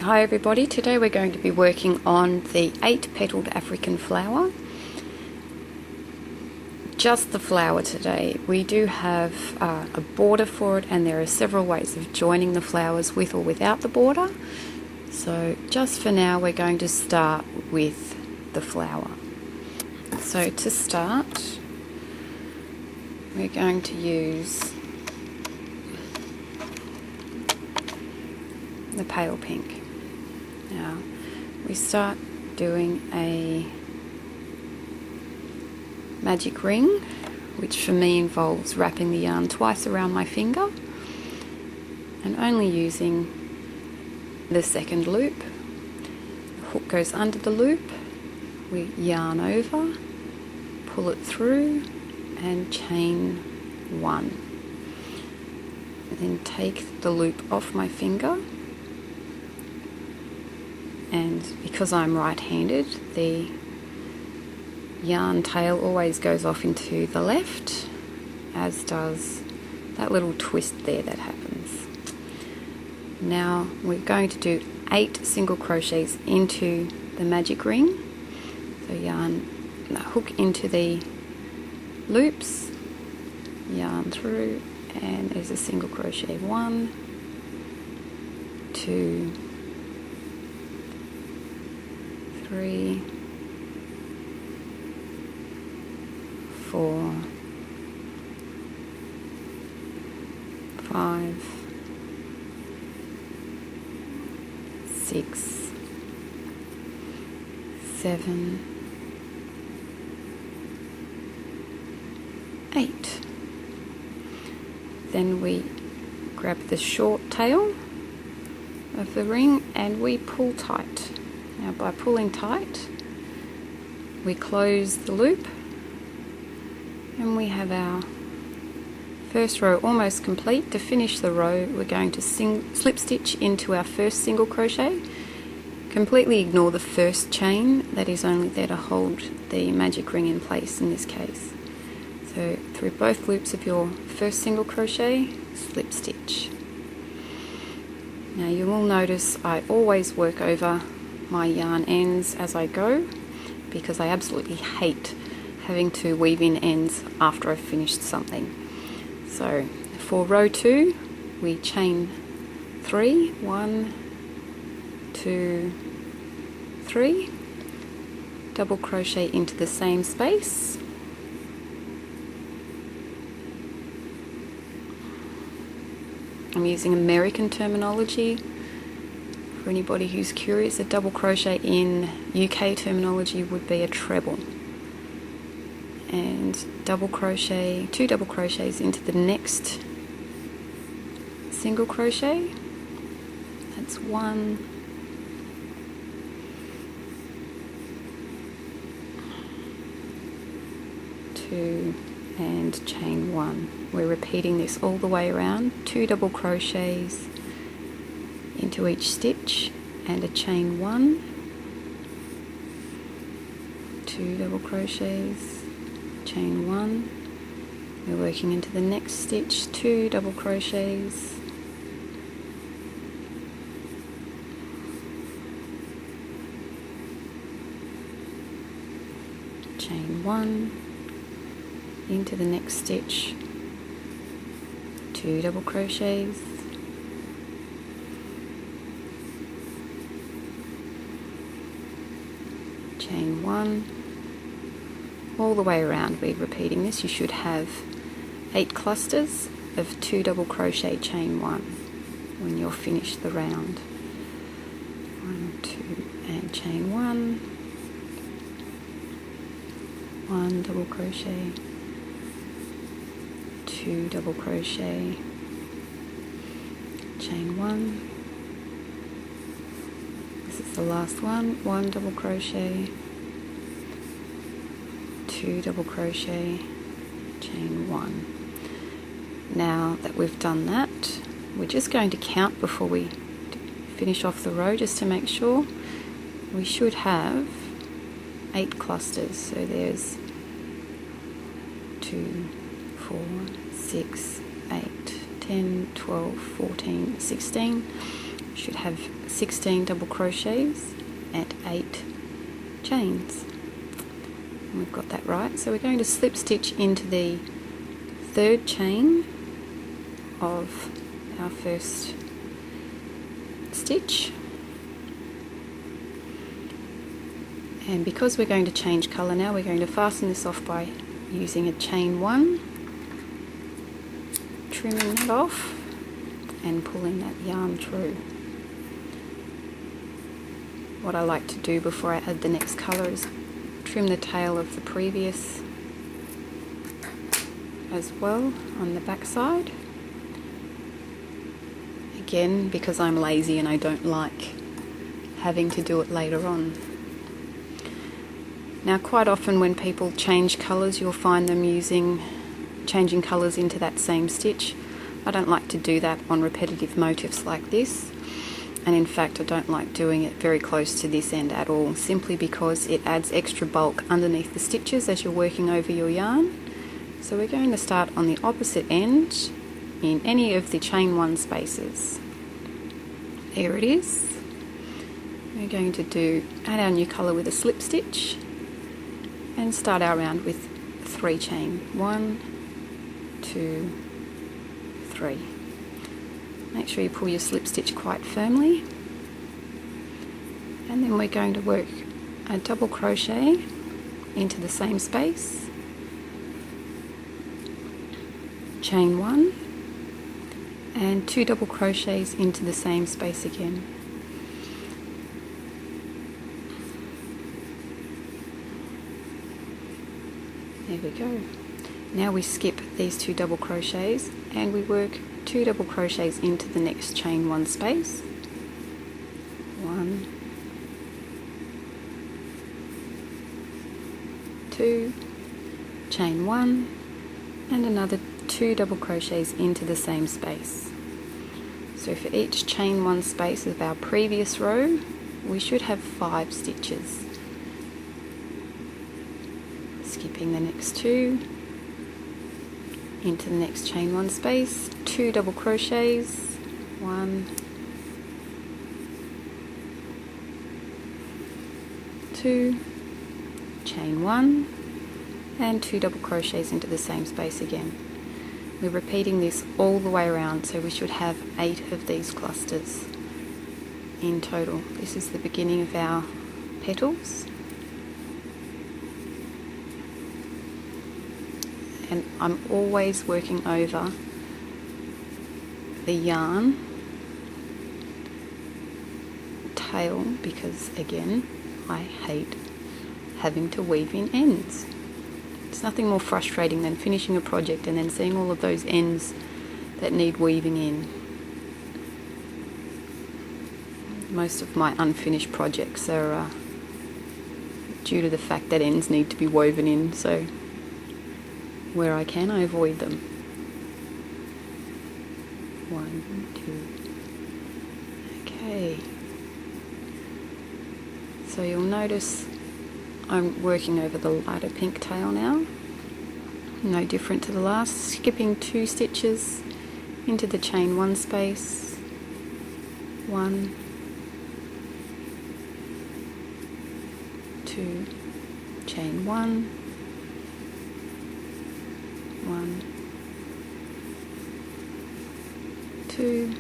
Hi everybody, today we're going to be working on the 8-petaled African flower. Just the flower today. We do have a border for it, and there are several ways of joining the flowers with or without the border. So just for now we're going to start with the flower. So to start we're going to use the pale pink. Now we start doing a magic ring, which for me involves wrapping the yarn twice around my finger and only using the second loop. The hook goes under the loop, we yarn over, pull it through and chain 1. And then take the loop off my finger, and because I'm right-handed, the yarn tail always goes off into the left, as does that little twist there that happens. Now we're going to do 8 single crochets into the magic ring. So yarn, hook into the loops, yarn through, and there's a single crochet. 1, 2, 3, 4, 5, 6, 7, 8. Then we grab the short tail of the ring and we pull tight. Now by pulling tight we close the loop and we have our first row almost complete. To finish the row we're going to slip stitch into our first single crochet. Completely ignore the first chain, that is only there to hold the magic ring in place in this case. So through both loops of your first single crochet, slip stitch. Now you will notice I always work over my yarn ends as I go, because I absolutely hate having to weave in ends after I've finished something. So for row 2 we chain 3, 1, 2, 3, double crochet into the same space, I'm using American terminology. For anybody who's curious, a double crochet in UK terminology would be a treble. And double crochet, 2 double crochets into the next single crochet. That's 1, 2, and chain 1. We're repeating this all the way around. 2 double crochets into each stitch and a chain 1, 2 double crochets, chain 1, we're working into the next stitch, 2 double crochets, chain 1, into the next stitch, 2 double crochets, chain 1, all the way around we're repeating this. You should have 8 clusters of 2 double crochet, chain 1 when you're finished the round. 1, 2, and chain 1, 1 double crochet, 2 double crochet, chain 1, this is the last one, 1 double crochet, 2 double crochet, chain 1. Now that we've done that, we're just going to count before we finish off the row just to make sure. We should have 8 clusters, so there's 2, 4, 6, 8, 10, 12, 14, 16. should have 16 double crochets and 8 chains. And we've got that right. So we're going to slip stitch into the third chain of our first stitch. And because we're going to change colour now, we're going to fasten this off by using a chain 1, trimming that off and pulling that yarn through. What I like to do before I add the next colour is trim the tail of the previous as well on the back side. Again, because I'm lazy and I don't like having to do it later on. Now quite often when people change colours, you'll find them changing colours into that same stitch. I don't like to do that on repetitive motifs like this, and in fact I don't like doing it very close to this end at all, simply because it adds extra bulk underneath the stitches as you're working over your yarn. So we're going to start on the opposite end in any of the chain 1 spaces. There it is. We're going to add our new colour with a slip stitch and start our round with 3 chain. 1, 2, 3. Make sure you pull your slip stitch quite firmly, and then we're going to work a double crochet into the same space, chain 1, and 2 double crochets into the same space again. There we go. Now we skip these 2 double crochets and we work 2 double crochets into the next chain 1 space. 1, 2, chain 1, and another 2 double crochets into the same space. So for each chain 1 space of our previous row, we should have 5 stitches. Skipping the next 2 into the next chain 1 space, 2 double crochets, 1, 2, chain 1, and 2 double crochets into the same space again. We're repeating this all the way around, so we should have 8 of these clusters in total. This is the beginning of our petals. And I'm always working over the yarn tail because, again, I hate having to weave in ends. It's nothing more frustrating than finishing a project and then seeing all of those ends that need weaving in. Most of my unfinished projects are due to the fact that ends need to be woven in, so where I can, I avoid them. 1, 2. Okay. So you'll notice I'm working over the lighter pink tail now. No different to the last. Skipping 2 stitches into the chain 1 space. 1, 2, chain 1. 1, 2.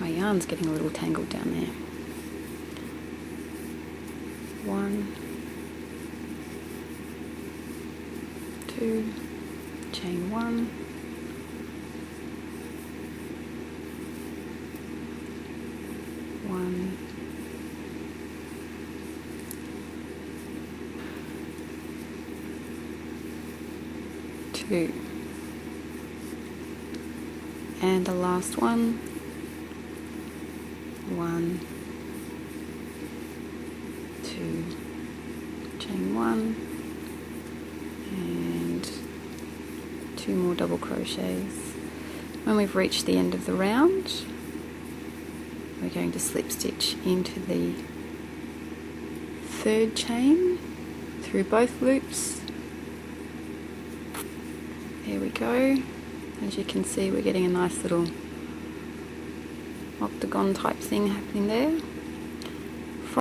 My yarn's getting a little tangled down there. 1, 2, chain 1, 1, 2, and the last one, 1, 2, chain 1, and 2 more double crochets. When we've reached the end of the round, we're going to slip stitch into the 3rd chain through both loops. There we go. As you can see, we're getting a nice little octagon type thing happening there.